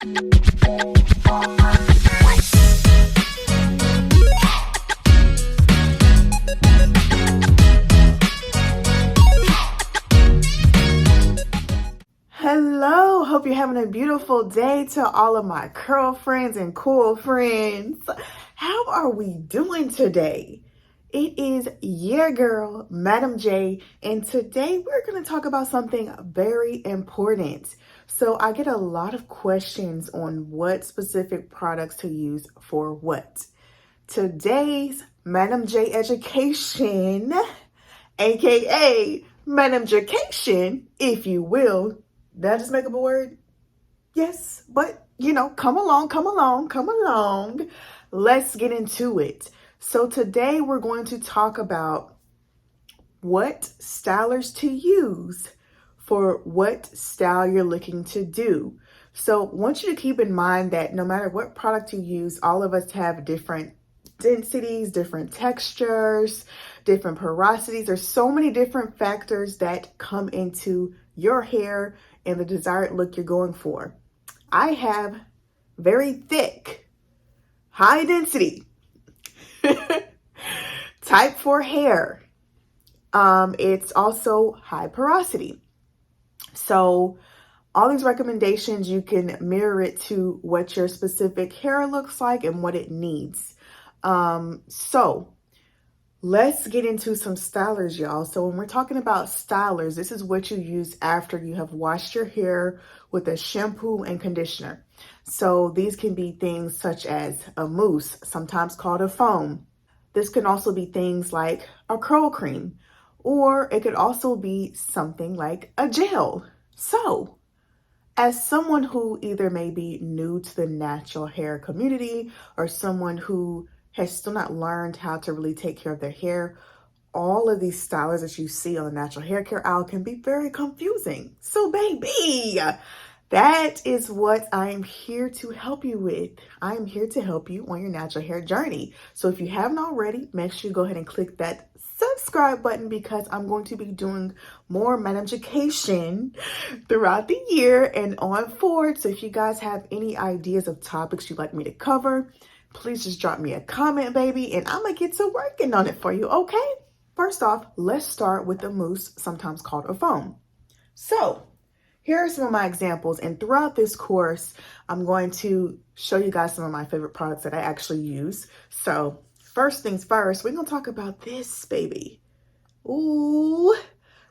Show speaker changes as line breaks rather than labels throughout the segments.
Hello, hope you're having a beautiful day to all of my curl friends and cool friends. How are we doing today? It is your girl, Madam J, and today we're going to talk about something very important. So I get a lot of questions on what specific products to use for what. Today's Madam J education, aka Madam J-cation, if you will. Did I just make up a word? Yes, but come along. Let's get into it. So today we're going to talk about what stylers to use for what style you're looking to do. So I want you to keep in mind that no matter what product you use, all of us have different densities, different textures, different porosities. There's so many different factors that come into your hair and the desired look you're going for. I have very thick, high density type 4 hair. It's also high porosity. So all these recommendations, you can mirror it to what your specific hair looks like and what it needs. So let's get into some stylers, y'all. So when we're talking about stylers, this is what you use after you have washed your hair with a shampoo and conditioner. So these can be things such as a mousse, sometimes called a foam. This can also be things like a curl cream, or it could also be something like a gel. So as someone who either may be new to the natural hair community or someone who has still not learned how to really take care of their hair, all of these stylers that you see on the natural hair care aisle can be very confusing. So baby, that is what I am here to help you with. I am here to help you on your natural hair journey. So if you haven't already, make sure you go ahead and click that subscribe button because I'm going to be doing more Madam Education throughout the year and on forward. So if you guys have any ideas of topics you'd like me to cover, please just drop me a comment, baby, and I'm gonna get to working on it for you, okay? First off, let's start with the mousse, sometimes called a foam. So here are some of my examples, and throughout this course, I'm going to show you guys some of my favorite products that I actually use. So first things first, we're gonna talk about this, baby. Ooh,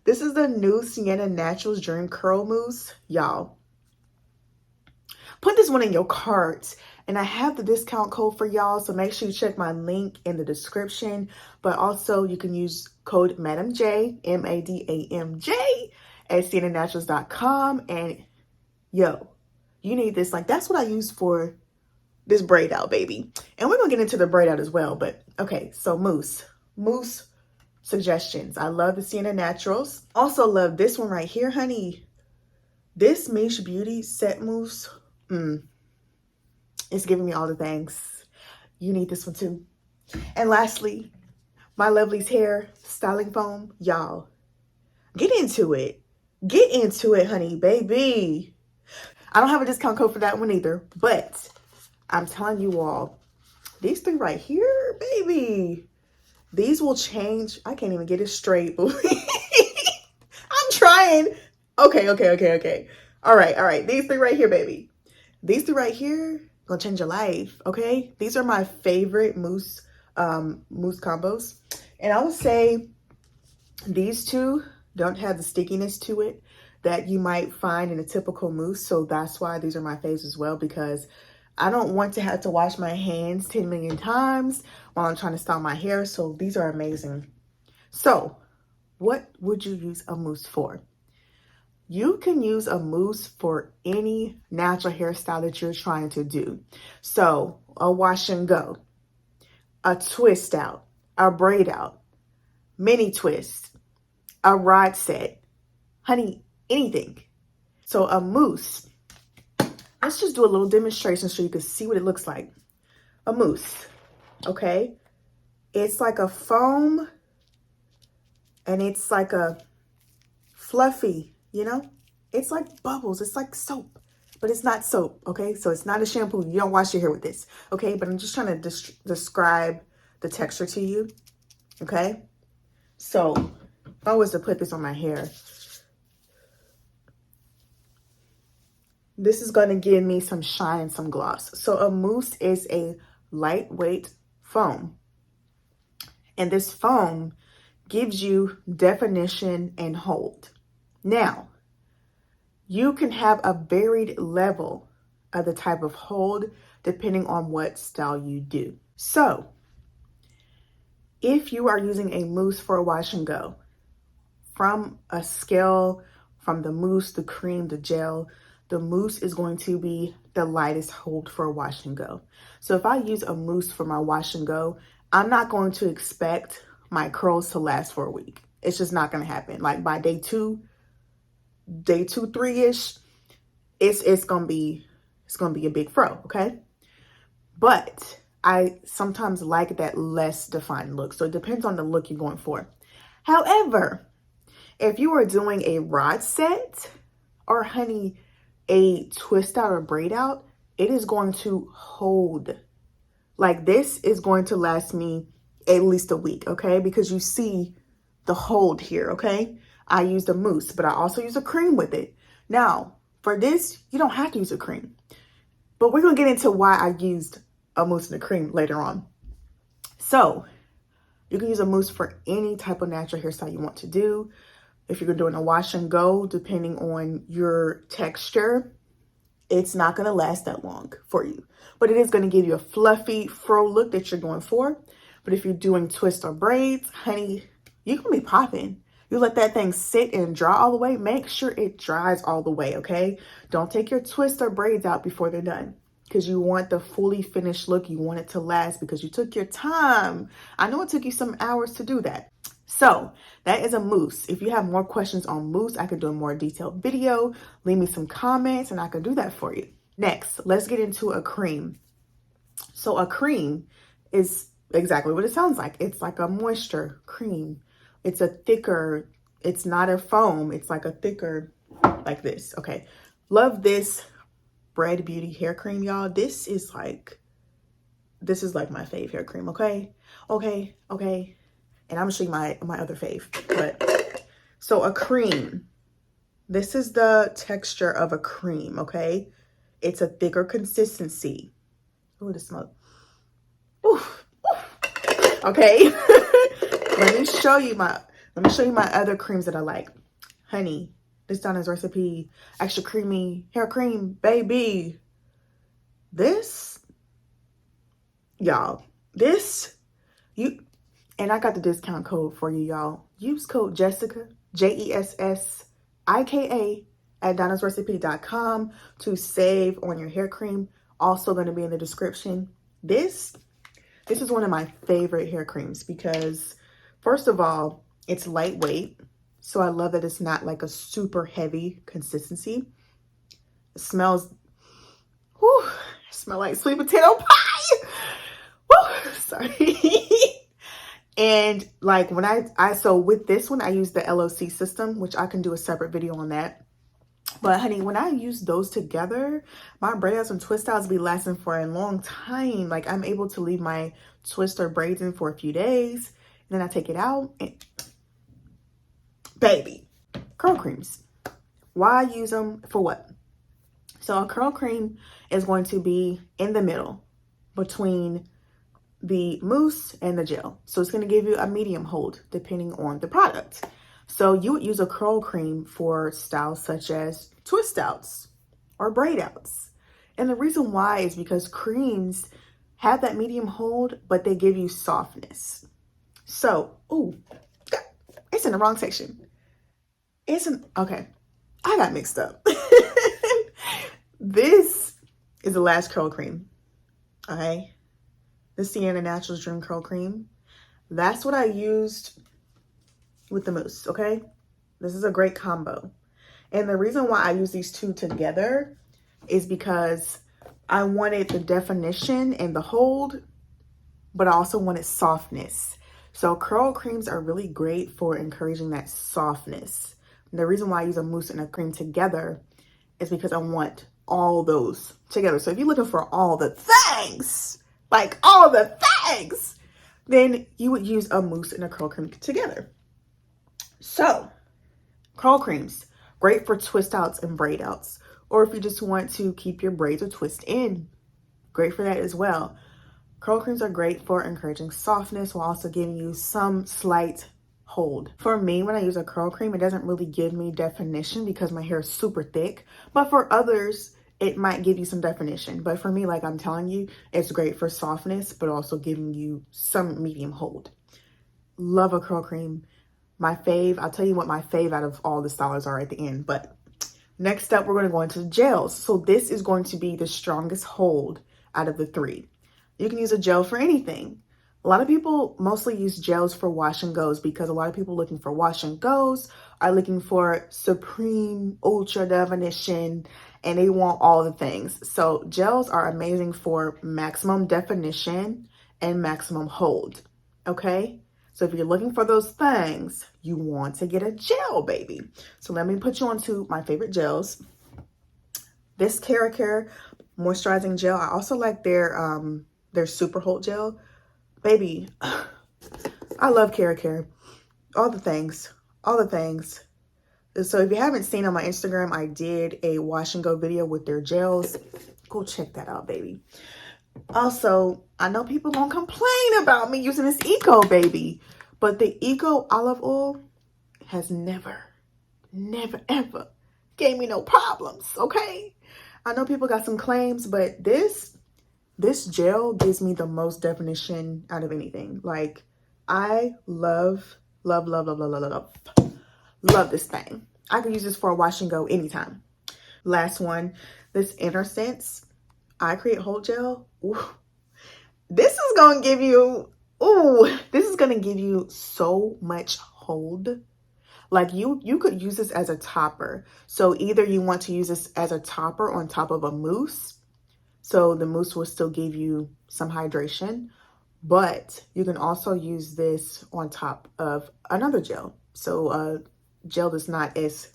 this is the new Sienna Naturals Dream Curl Mousse. Y'all, put this one in your cart, and I have the discount code for y'all, so make sure you check my link in the description. But also, you can use code Madam J, MADAMJ, at siennanaturals.com. And yo, you need this. Like, that's what I use for this braid out, baby. And we're gonna get into the braid out as well. But okay, so mousse suggestions. I love the Sienna Naturals. Also love this one right here, honey. This Miche Beauty Set Mousse. It's giving me all the things. You need this one too. And lastly, my LoveLey's hair styling foam. Y'all, get into it. Get into it, honey, baby. I don't have a discount code for that one either, but I'm telling you all, these three right here, baby, these will change. I can't even get it straight. I'm trying. Okay. All right. These three right here, baby. These three right here gonna change your life, okay? These are my favorite mousse combos. And I would say these two don't have the stickiness to it that you might find in a typical mousse. So that's why these are my faves as well, because I don't want to have to wash my hands 10 million times while I'm trying to style my hair. So these are amazing. So what would you use a mousse for? You can use a mousse for any natural hairstyle that you're trying to do. So a wash and go, a twist out, a braid out, mini twist, a rod set, honey, anything. So a mousse, let's just do a little demonstration so you can see what it looks like. A mousse, okay? It's like a foam and it's like a fluffy, it's like bubbles. It's like soap. but it's not soap, okay? So it's not a shampoo. You don't wash your hair with this, okay? But I'm just trying to describe the texture to you, okay? So if I was to put this on my hair, this is going to give me some shine and some gloss. So a mousse is a lightweight foam. And this foam gives you definition and hold. Now, you can have a varied level of the type of hold depending on what style you do. So, if you are using a mousse for a wash and go, from a scale, from the mousse, the cream, the gel, the mousse is going to be the lightest hold for a wash and go. So if I use a mousse for my wash and go, I'm not going to expect my curls to last for a week. It's just not going to happen. Like by day two, 3-ish, it's going to be a big fro, okay? But I sometimes like that less defined look. So it depends on the look you're going for. However, if you are doing a rod set or honey, a twist out or braid out, it is going to hold. Like this is going to last me at least a week, okay? Because you see the hold here, okay? I used a mousse, but I also use a cream with it. Now, for this, you don't have to use a cream. But we're going to get into why I used a mousse and a cream later on. So, you can use a mousse for any type of natural hairstyle you want to do. If you're doing a wash and go, depending on your texture, it's not going to last that long for you. But it is going to give you a fluffy fro look that you're going for. But if you're doing twists or braids, honey, you can be popping. You let that thing sit and dry all the way. Make sure it dries all the way, okay? Don't take your twists or braids out before they're done, because you want the fully finished look. You want it to last because you took your time. I know it took you some hours to do that. So that is a mousse. If you have more questions on mousse, I could do a more detailed video. Leave me some comments and I could do that for you. Next, let's get into a cream. So a cream is exactly what it sounds like. It's like a moisture cream. It's a thicker, it's not a foam. It's like a thicker, like this. Okay. Love this Bread Beauty hair cream, y'all. This is like my fave hair cream. Okay. And I'm gonna show you my other fave. But so a cream, this is the texture of a cream, okay? It's a thicker consistency. Oh, the smoke. Oof. Okay. Let me show you my other creams that I like. Honey, this Donna's Recipe extra creamy hair cream, baby. This, y'all, and I got the discount code for you, y'all. Use code Jessica, JESSIKA, at donnasrecipe.com to save on your hair cream. Also going to be in the description. This is one of my favorite hair creams because, first of all, it's lightweight. So I love that it's not like a super heavy consistency. It smells, smell like sweet potato pie. Woo, sorry. And like when so with this one, I use the LOC system, which I can do a separate video on that. But honey, when I use those together, my braid outs and twist outs be lasting for a long time. Like I'm able to leave my twist or braids in for a few days. And then I take it out and baby, curl creams. Why use them for what? So a curl cream is going to be in the middle between the mousse and the gel. So it's going to give you a medium hold depending on the product. So you would use a curl cream for styles such as twist outs or braid outs. And the reason why is because creams have that medium hold, but they give you softness. So, it's in the wrong section. Okay, I got mixed up. This is the last curl cream, okay? The Sienna Naturals Dream Curl Cream. That's what I used with the mousse, okay? This is a great combo. And the reason why I use these two together is because I wanted the definition and the hold, but I also wanted softness. So curl creams are really great for encouraging that softness. And the reason why I use a mousse and a cream together is because I want all those together. So if you're looking for all the things, like all the things, then you would use a mousse and a curl cream together. So curl creams, great for twist outs and braid outs. Or if you just want to keep your braids or twist in, great for that as well. Curl creams are great for encouraging softness while also giving you some slight hold. For me, when I use a curl cream, it doesn't really give me definition because my hair is super thick. But for others, it might give you some definition. But for me, like I'm telling you, it's great for softness, but also giving you some medium hold. Love a curl cream. My fave, I'll tell you what my fave out of all the stylers are at the end. But next up, we're going to go into gels. So this is going to be the strongest hold out of the three. You can use a gel for anything. A lot of people mostly use gels for wash and goes because a lot of people looking for wash and goes are looking for supreme ultra definition and they want all the things. So gels are amazing for maximum definition and maximum hold. Okay? So if you're looking for those things, you want to get a gel, baby. So let me put you onto my favorite gels. This Keracare moisturizing gel. I also like their super hold gel. Baby, I love Keracare. All the things. All the things. So if you haven't seen on my Instagram, I did a wash and go video with their gels. Go check that out, baby. Also, I know people gonna complain about me using this Eco, baby. But the Eco olive oil has never, ever gave me no problems, okay? I know people got some claims, but this gel gives me the most definition out of anything. Like, I love this thing. I can use this for a wash and go anytime. Last one, this Innersense I Create Hold Gel. Ooh. This is gonna give you, this is gonna give you so much hold. Like you could use this as a topper. So either you want to use this as a topper on top of a mousse, so the mousse will still give you some hydration, but you can also use this on top of another gel. So a gel that's not as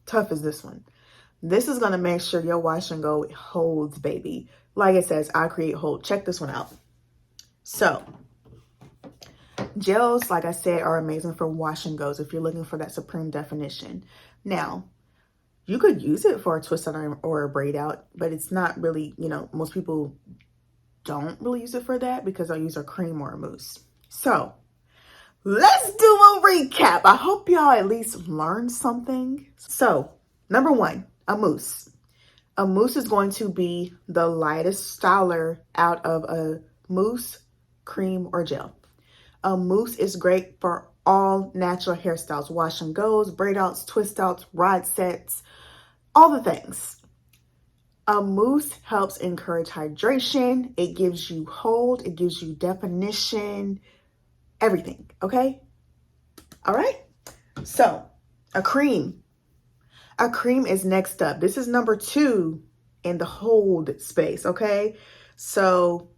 tough as this one. This is gonna make sure your wash and go holds, baby. Like it says, I Create Hold. Check this one out. So gels, like I said, are amazing for wash and goes if you're looking for that supreme definition. Now, you could use it for a twist out or a braid out, but it's not really, most people don't really use it for that because they'll use a cream or a mousse. So let's do a recap. I hope y'all at least learned something. So number one, a mousse. A mousse is going to be the lightest styler out of a mousse, cream, or gel. A mousse is great for all natural hairstyles, wash and goes, braid outs, twist outs, rod sets, all the things. A mousse helps encourage hydration. It gives you hold. It gives you definition, everything, okay? All right? So a cream. A cream is next up. This is number 2 in the hold space, okay? So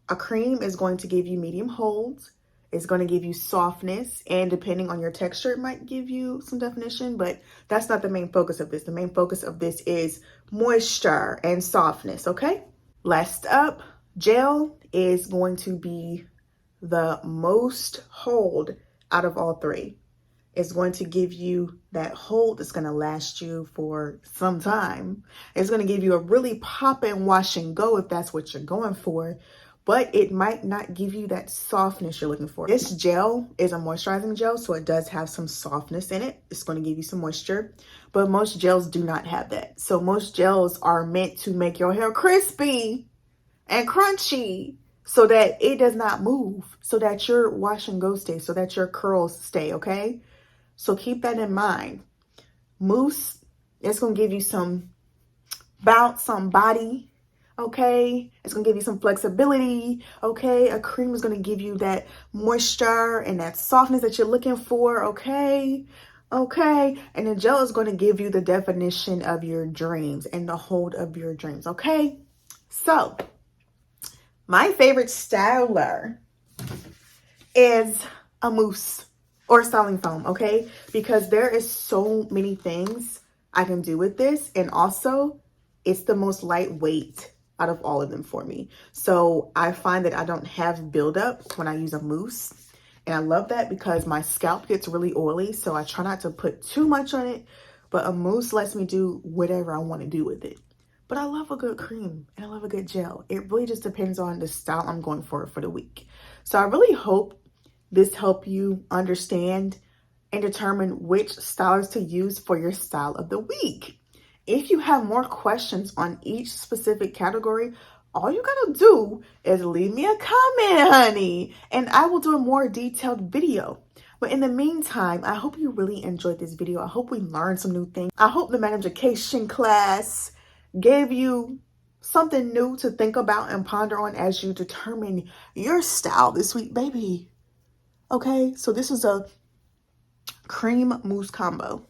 a cream is going to give you medium hold. It's going to give you softness, and depending on your texture, it might give you some definition, but that's not the main focus of this. The main focus of this is moisture and softness, okay? Last up, gel is going to be the most hold out of all 3. It's going to give you that hold that's going to last you for some time. It's going to give you a really pop-in wash and go if that's what you're going for, but it might not give you that softness you're looking for. This gel is a moisturizing gel, so it does have some softness in it. It's going to give you some moisture, but most gels do not have that. So most gels are meant to make your hair crispy and crunchy so that it does not move, so that your wash and go stays, so that your curls stay, okay? So keep that in mind. Mousse, it's going to give you some bounce, some body, okay? It's going to give you some flexibility, okay? A cream is going to give you that moisture and that softness that you're looking for, okay? Okay? And the gel is going to give you the definition of your dreams and the hold of your dreams, okay? So, my favorite styler is a mousse or styling foam, okay? Because there is so many things I can do with this. And also, it's the most lightweight out of all of them for me. So I find that I don't have buildup when I use a mousse. And I love that because my scalp gets really oily. So I try not to put too much on it. But a mousse lets me do whatever I want to do with it. But I love a good cream and I love a good gel. It really just depends on the style I'm going for the week. So I really hope this helped you understand and determine which stylers to use for your style of the week. If you have more questions on each specific category, all you gotta do is leave me a comment, honey, and I will do a more detailed video. But in the meantime, I hope you really enjoyed this video. I hope we learned some new things. I hope the education class gave you something new to think about and ponder on as you determine your style this week, baby. Okay, so this is a cream mousse combo.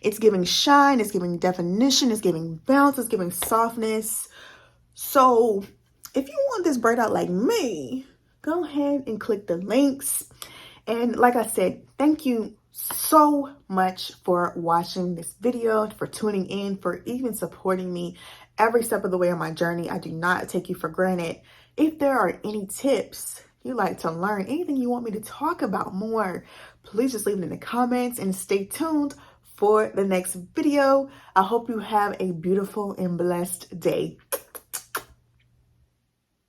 It's giving shine, it's giving definition, it's giving bounce, it's giving softness. So if you want this braid out like me, go ahead and click the links. And like I said, thank you so much for watching this video, for tuning in, for even supporting me every step of the way on my journey. I do not take you for granted. If there are any tips you'd like to learn, anything you want me to talk about more, please just leave it in the comments and stay tuned for the next video. I hope you have a beautiful and blessed day.